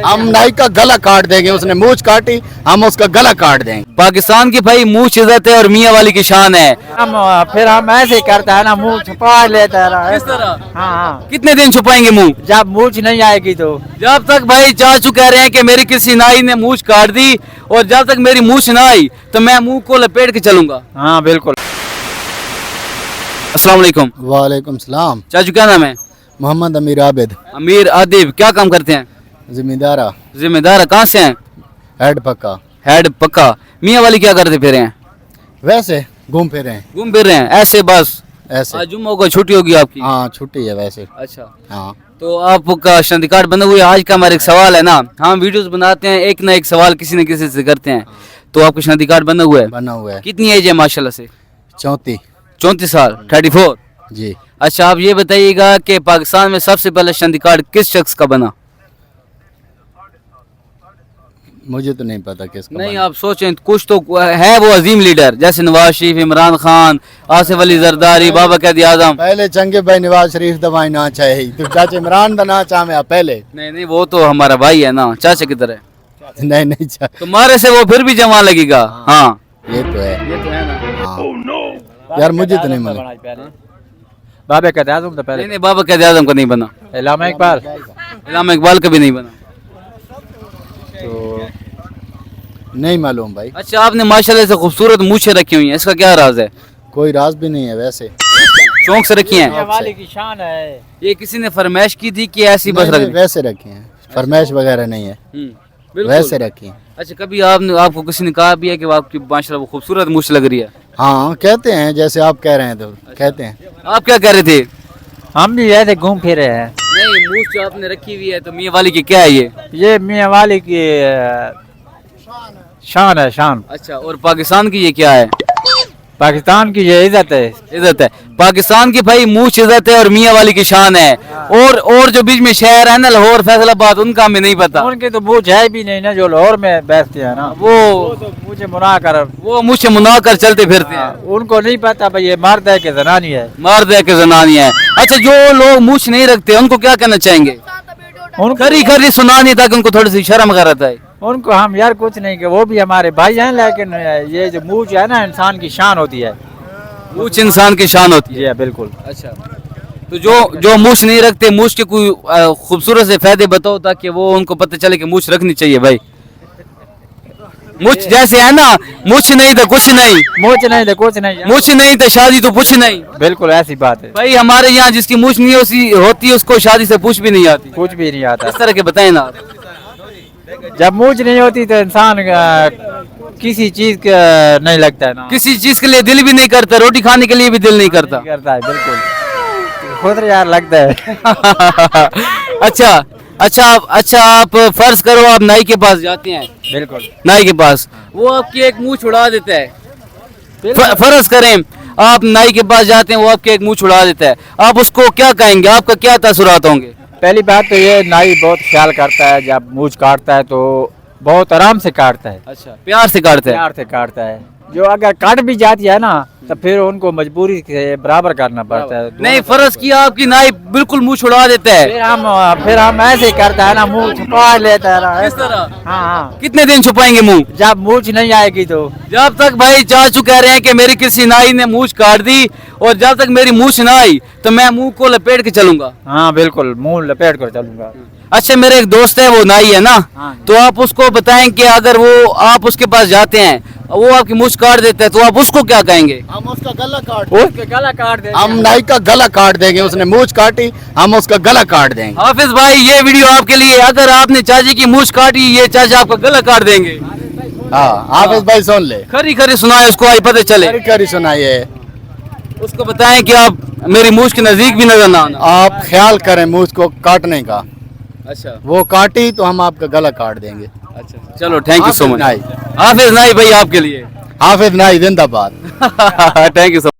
हम नाई का गला काट देंगे, उसने मूछ काटी हम उसका गला काट देंगे। पाकिस्तान की भाई मूछ इज्जत है और मियाँ वाली की शान है। फिर हम ऐसे ही करता है ना, मुंह छुपा लेता है। किस तरह? हाँ, कितने दिन छुपाएंगे मुंह? जब मूछ नहीं आएगी तो। जब तक भाई चाचू कह रहे हैं कि मेरी किसी नाई ने मूछ काट दी और जब तक मेरी मूछ ना आई तो मैं मुंह को लपेट के चलूंगा। हाँ बिल्कुल। अस्सलाम वालेकुम। वालेकुम सलाम। चाचू क्या नाम है? मोहम्मद अमीर आबिद। अमीर आदिब, क्या काम करते हैं? जिम्मेदारा। जिम्मेदार, कहाँ से हैं? हेड पक्का। हेड पक्का। मियाँ वाली क्या करते फिर हैं? वैसे घूम फिर रहे हैं घूम फिर रहे हैं ऐसे बस? ऐसे। आज जुम्मे को छुट्टी होगी आपकी? हाँ छुट्टी है वैसे। अच्छा, हाँ तो आपका शनाख्ती कार्ड बना हुआ है। आज का हमारा एक सवाल है ना, हम वीडियोस बनाते हैं, एक ना एक सवाल किसी न किसी से करते हैं, तो आपका शनाख्ती कार्ड बना हुआ है? बना हुआ है। कितनी एज है माशाल्लाह से? 34 साल 34। जी। अच्छा, आप ये बताइएगा कि पाकिस्तान में सबसे पहले शनाख्ती कार्ड किस शख्स का बना? मुझे तो नहीं पता किसका नहीं, बना। आप सोचें, कुछ तो है वो अजीम लीडर, जैसे नवाज शरीफ, इमरान खान, आसिफ अली जरदारी, बाबा कैद आजम। पहले चंगे भाई नवाज शरीफ दवाई ना चाहे तो चाचा इमरान बना चाहे पहले। नहीं नहीं, वो तो हमारा भाई है ना, चाचा की तरह। नहीं नहीं चाहे। तुम्हारे से वो फिर भी जवान लगेगा। हाँ ये तो है। ये तो है ना। हाँ। यार मुझे तो नहीं मालूम। बाबा कहते हैं तुम तो पहले। नहीं नहीं, बाबा कैद आजम का नहीं बना, इलामा इकबाल इल्हाम इकबाल का भी नहीं बना। तो नहीं मालूम भाई। अच्छा, आपने माशाल्लाह से खूबसूरत मूछें रखी हुई हैं, इसका क्या राज है? कोई राज भी नहीं है वैसे। शौक से रखी हैं? मियाँ वाली की शान है। ये किसी ने फरमाइश की थी कि ऐसी बस नहीं, रख नहीं, दी? वैसे रखी हैं, फरमाइश वगैरह नहीं है, बिल्कुल। वैसे रखी हैं। अच्छा, कभी आपको किसी ने कहा भी है कि आपकी माशाल्लाह वो खूबसूरत मूछ लग रही है? हाँ कहते हैं, जैसे आप कह रहे हैं तो कहते हैं। आप क्या कह रहे थे? हम भी ऐसे घूम फिर रहे हैं। नहीं, मूछ जो आपने रखी हुई है तो मियाँ वाली की क्या है ये? ये मियाँ वाली की शान है, शान। अच्छा, और पाकिस्तान की ये क्या है? पाकिस्तान की ये इज्जत है। इज्जत है। पाकिस्तान की भाई मूछ इज्जत है और मियाँ वाली की शान है। और जो बीच में शहर है ना, लाहौर, फैसलाबाद, उनका हमें नहीं पता। उनके तो मूछ है भी नहीं ना, जो लाहौर में बैठते हैं ना, वो तो मुझे मुना कर वो मुझे मुना कर चलते फिरते हैं। उनको नहीं पता भाई ये मर्द है कि जनानी है। मार दे के जनानी है। अच्छा, जो लोग मूछ नहीं रखते उनको क्या कहना चाहेंगे? उनको खरी खरी सुनानी, ताकि उनको थोड़ी सी शर्म गैरत आए। उनको हम यार कुछ नहीं कि वो भी हमारे भाई हैं, लेकिन ये जो मूछ है ना, इंसान की शान होती है। मूछ इंसान की शान होती है। जी बिल्कुल। अच्छा, तो जो मूछ नहीं रखते, मूछ के कोई खूबसूरत से फायदे बताओ ताकि वो उनको पता चले कि मूछ रखनी चाहिए भाई। मूछ जैसे है ना, मूछ नहीं तो कुछ नहीं, मूछ नहीं तो कुछ नहीं, मूछ नहीं तो शादी तो कुछ नहीं। बिल्कुल ऐसी बात है। भाई हमारे यहाँ जिसकी मूछ नहीं होती उसको शादी से पूछ भी नहीं आती। कुछ भी नहीं आता। इस तरह के बताए ना आप। जब मूछ नहीं होती तो इंसान किसी चीज का नहीं लगता है ना, किसी चीज के लिए दिल भी नहीं करता, रोटी खाने के लिए भी दिल नहीं करता। नहीं करता है बिल्कुल, खुद यार लगता है। अच्छा, आप फर्ज करो आप नाई के पास जाते हैं, बिल्कुल नाई के पास, वो आपकी एक मूछ उड़ा देता है। फर्ज करें आप नाई के पास जाते हैं, वो आपके एक मूछ उड़ा देता है, आप उसको क्या कहेंगे? आपका क्या तासुरात होंगे? पहली बात तो ये नाई बहुत ख्याल करता है, जब मूछ काटता है तो बहुत आराम से काटता है। अच्छा, प्यार से काटते हैं। प्यार से काटता है। जो अगर काट भी जाती है ना, तो फिर उनको मजबूरी से बराबर करना पड़ता है। नहीं, फर्ज किया आपकी नाई बिल्कुल मूछ उड़ा देता है, फिर हम ऐसे ही करता है ना, मुंह छुपा लेता है ना। किस तरह? हाँ हाँ, कितने दिन छुपाएंगे मुंह? जब मूछ नहीं आएगी तो। जब तक भाई चाचू कह रहे हैं कि मेरी किसी नाई ने मूछ काट दी और जब तक मेरी मूछ ना आई तो मैं मुंह को लपेट के चलूंगा। हाँ बिल्कुल, मुंह लपेट कर चलूंगा। अच्छा, मेरे एक दोस्त है, वो नाई है ना, हाँ। तो आप उसको बताएं कि अगर आप उसके पास जाते हैं, वो आपकी मूछ काट देता है, तो आप उसको क्या कहेंगे? हम उसका गला काट उसके गला काट दे। हम नाई का गला काट देंगे, उसने मूछ काटी हम उसका गला काट देंगे। हाफिज भाई, ये वीडियो आपके लिए, अगर आपने चाची की मूछ काटी, ये चाचा आपका गला काट देंगे। हाँ हाफिज भाई सुन ले, खरी खरी सुनाए उसको, आई पता चले। खरी खरी सुनाइए। उसको बताएं कि आप मेरी मूछ के नजदीक भी नजर ना आना। आप ख्याल करें मूछ को काटने का, अच्छा वो काटी तो हम आपका गला काट देंगे। अच्छा, चलो थैंक यू सो मच। नाई। हाफिज नाई भाई आपके लिए। हाफिज नाई जिंदाबाद। Thank you so